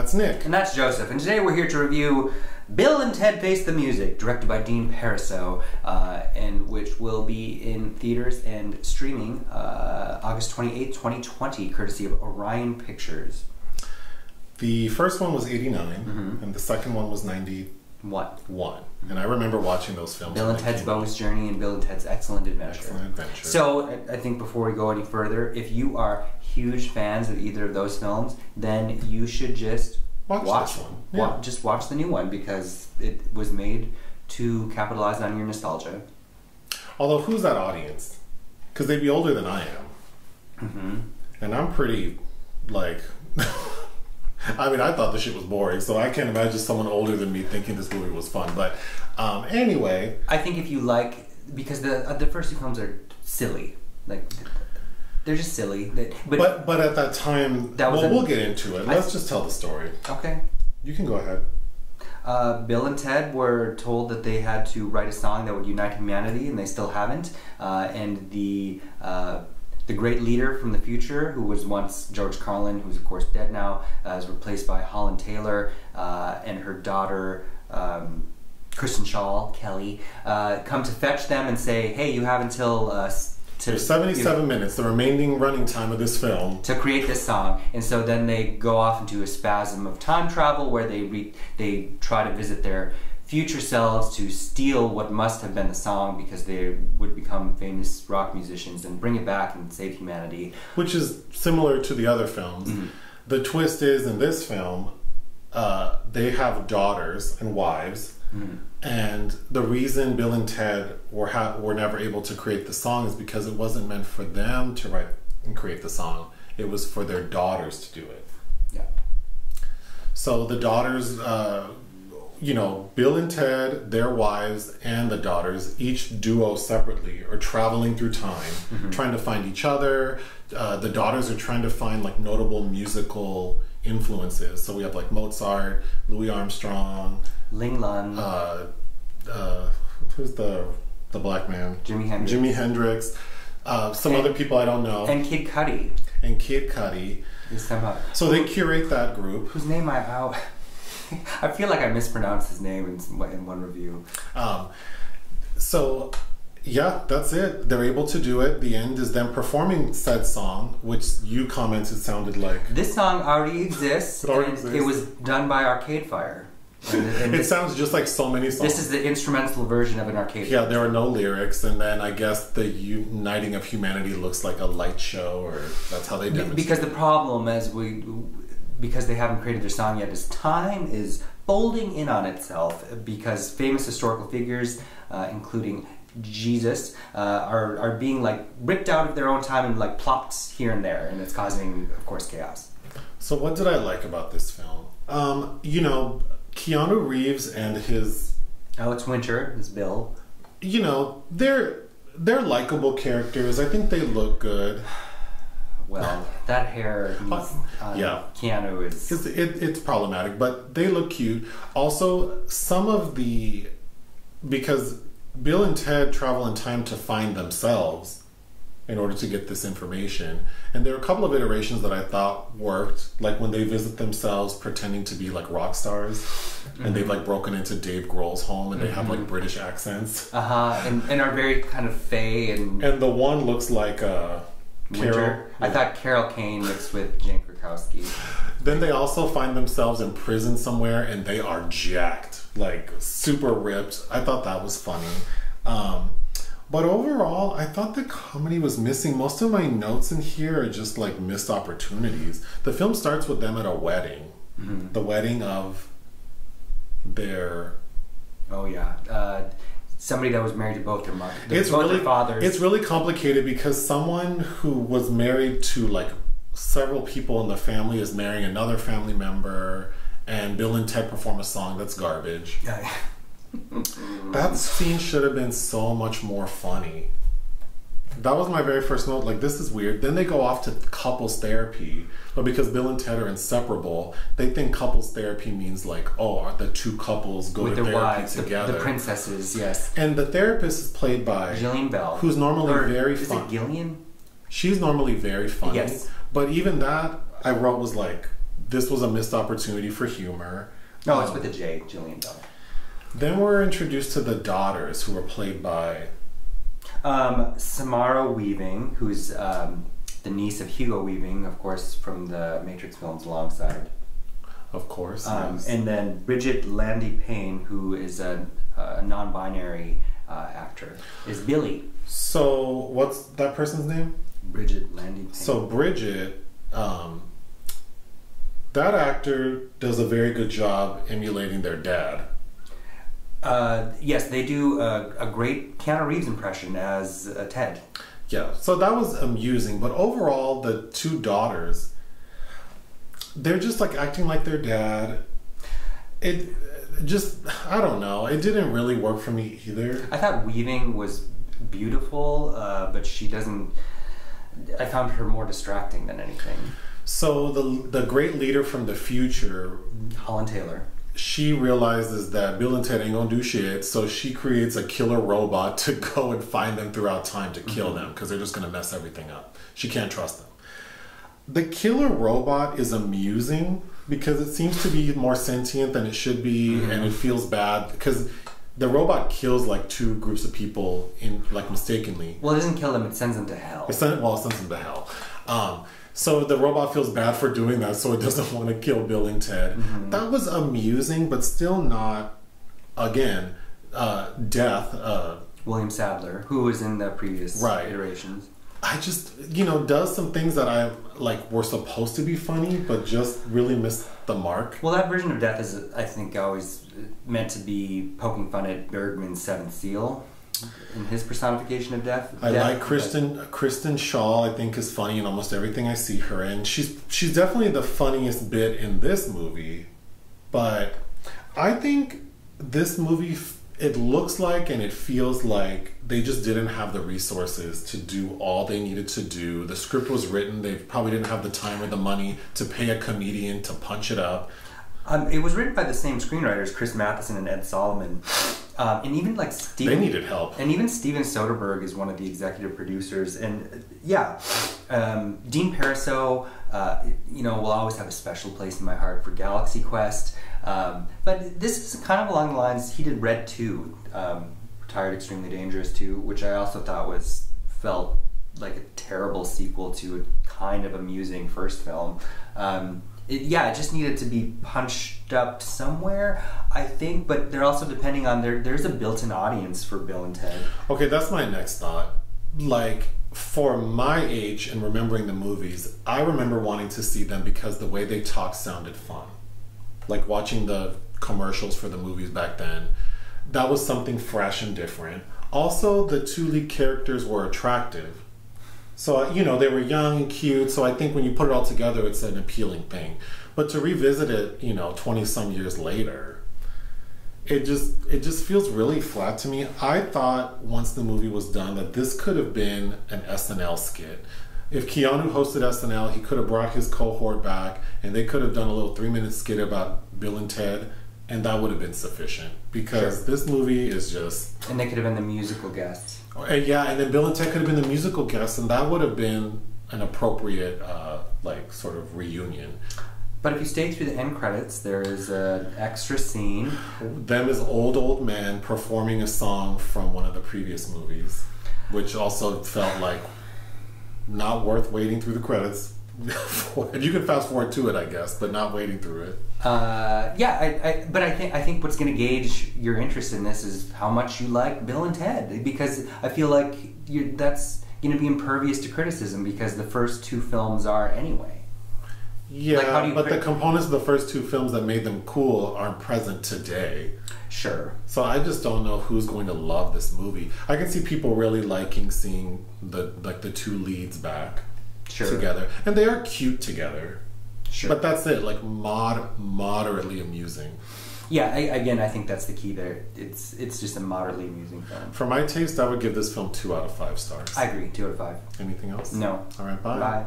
that's Nick. And that's Joseph. And today we're here to review Bill and Ted Face the Music, directed by Dean Parisot, and which will be in theaters and streaming August 28th, 2020, courtesy of Orion Pictures. The first one was 89, and the second one was 91. And I remember watching those films. Bill and Ted's Bogus Journey and Bill and Ted's Excellent Adventure. Excellent Adventure. So, I think before we go any further, if you are huge fans of either of those films, then you should just watch this one. Yeah. Just watch the new one, because it was made to capitalize on your nostalgia. Although, who's that audience? Because they'd be older than I am. And I'm pretty, like... I mean, I thought the shit was boring, so I can't imagine someone older than me thinking this movie was fun. But anyway... I think if you like... Because the first two films are silly. Like... They're just silly. But at that time, we'll get into it. Let's just tell the story. Okay. You can go ahead. Bill and Ted were told that they had to write a song that would unite humanity, and they still haven't. And the great leader from the future, who was once George Carlin, who's of course dead now, is replaced by Holland Taylor, and her daughter, Kristen Shaw, Kelly, come to fetch them and say, hey, you have until... There's 77 minutes, the remaining running time of this film, to create this song. And so then they go off into a spasm of time travel where they try to visit their future selves to steal what must have been the song, because they would become famous rock musicians and bring it back and save humanity. Which is similar to the other films. The twist is, in this film, they have daughters and wives. And the reason Bill and Ted were never able to create the song is because it wasn't meant for them to write and create the song. It was for their daughters to do it. Yeah. So the daughters, you know, Bill and Ted, their wives, and the daughters, each duo separately, are traveling through time, trying to find each other. The daughters are trying to find like notable musical influences. So we have like Mozart, Louis Armstrong, Ling Lun, who's the black man? Jimi Hendrix. Jimi Hendrix. Some other people I don't know. And Kid Cudi. And Kid Cudi. So they curate that group. Whose name I feel like I mispronounced his name in one review. So yeah, that's it. They're able to do it. The end is them performing said song, which you commented sounded like... This song already exists. It was done by Arcade Fire. And it sounds just like so many songs. This is the instrumental version of an Arcade Fire. Yeah, there are no lyrics, and then I guess the uniting of humanity looks like a light show, or that's how they demonstrate. Because the problem, because they haven't created their song yet, is time is folding in on itself, because famous historical figures, including Jesus, are being like ripped out of their own time and like plopped here and there, and it's causing, of course, chaos. So what did I like about this film? You know, Keanu Reeves and his... Alex Winter is Bill. You know, they're likable characters. I think they look good. Well, that hair Keanu is... It's problematic, but they look cute. Also, some of the... Because Bill and Ted travel in time to find themselves in order to get this information. And there are a couple of iterations that I thought worked, like when they visit themselves pretending to be like rock stars, and they've like broken into Dave Grohl's home, and they have like British accents. And are very kind of fey and the one looks like Carol. I thought Carol Kane mixed with Jane Krakowski. Then they also find themselves in prison somewhere, and they are jacked, like super ripped. I thought that was funny. But overall, I thought the comedy was missing. Most of my notes in here are just like missed opportunities. The film starts with them at a wedding. The wedding of their... Oh yeah. Somebody that was married to both their mothers. Their fathers. It's really complicated, because someone who was married to like several people in the family is marrying another family member, and Bill and Ted perform a song that's garbage. That scene should have been so much more funny. That was my very first note, like, this is weird. Then they go off to couples therapy, but because Bill and Ted are inseparable, they think couples therapy means like, oh, the two couples go to therapy wives, together. The princesses, yes. And the therapist is played by Gillian Bell, who's normally very funny. Is it Gillian? She's normally very funny. Yes. But even that, I wrote, was like, this was a missed opportunity for humor. No, it's with a J, Jillian Bell. Then we're introduced to the daughters, who are played by Samara Weaving, who's the niece of Hugo Weaving, of course, from the Matrix films alongside. Of course. Yes. And then Brigette Lundy-Paine, who is a non-binary actor, is Billie. So, what's that person's name? Brigette Lundy-Paine. So, Brigette, that actor does a very good job emulating their dad. Yes, they do a great Keanu Reeves impression as Ted. Yeah, so that was amusing. But overall, the two daughters, they're just like acting like their dad. It just, I don't know. It didn't really work for me either. I thought Weaving was beautiful, but she doesn't... I found her more distracting than anything. So the great leader from the future, Holland Taylor, she realizes that Bill and Ted ain't gonna do shit, so she creates a killer robot to go and find them throughout time to kill them, because they're just gonna mess everything up. She can't trust them. The killer robot is amusing because it seems to be more sentient than it should be, and it feels bad because the robot kills like two groups of people mistakenly. Well, it doesn't kill them; it sends them to hell. It sends them to hell. So the robot feels bad for doing that, so it doesn't want to kill Bill and Ted. That was amusing, but still not. Again, death. William Sadler, who was in the previous iterations. I just, does some things that I like were supposed to be funny, but just really missed the mark. Well, that version of death is, I think, always meant to be poking fun at Bergman's Seventh Seal in his personification of death. I like Kristen Shaw. I think is funny in almost everything I see her in. She's definitely the funniest bit in this movie, but I think this movie, it looks like and it feels like they just didn't have the resources to do all they needed to do. The script was written. They probably didn't have the time or the money to pay a comedian to punch it up. It was written by the same screenwriters, Chris Matheson and Ed Solomon. And even like Steven... They needed help. And even Steven Soderbergh is one of the executive producers. And Dean Parisot, will always have a special place in my heart for Galaxy Quest. But this is kind of along the lines, he did Red 2, Retired Extremely Dangerous 2, which I also thought felt like a terrible sequel to a kind of amusing first film. It just needed to be punched up somewhere, I think, but they're also depending on there's a built-in audience for Bill and Ted. Okay, that's my next thought. Like, for my age and remembering the movies, I remember wanting to see them because the way they talked sounded fun. Like watching the commercials for the movies back then, that was something fresh and different. Also, the two lead characters were attractive. So, they were young and cute, so I think when you put it all together, it's an appealing thing. But to revisit it, 20-some years later, it just feels really flat to me. I thought once the movie was done that this could have been an SNL skit. If Keanu hosted SNL, he could have brought his cohort back, and they could have done a little 3-minute skit about Bill and Ted, and that would have been sufficient. Because this movie is just... And they could have been the musical guests. Yeah, and then Bill and Ted could have been the musical guests, and that would have been an appropriate, sort of reunion. But if you stay through the end credits, there is an extra scene. Them as old men performing a song from one of the previous movies, which also felt like not worth waiting through the credits. You can fast forward to it, I guess, but not waiting through it. But I think what's going to gauge your interest in this is how much you like Bill and Ted, because I feel like that's going to be impervious to criticism because the first two films are anyway. Yeah, but the components of the first two films that made them cool aren't present today. Sure. So I just don't know who's going to love this movie. I can see people really liking seeing the two leads back together, and they are cute together. Sure. But that's it, like moderately amusing. Yeah, I think that's the key there. It's just a moderately amusing film. For my taste, I would give this film 2 out of 5 stars. I agree, 2 out of 5. Anything else? No. All right, bye. Bye.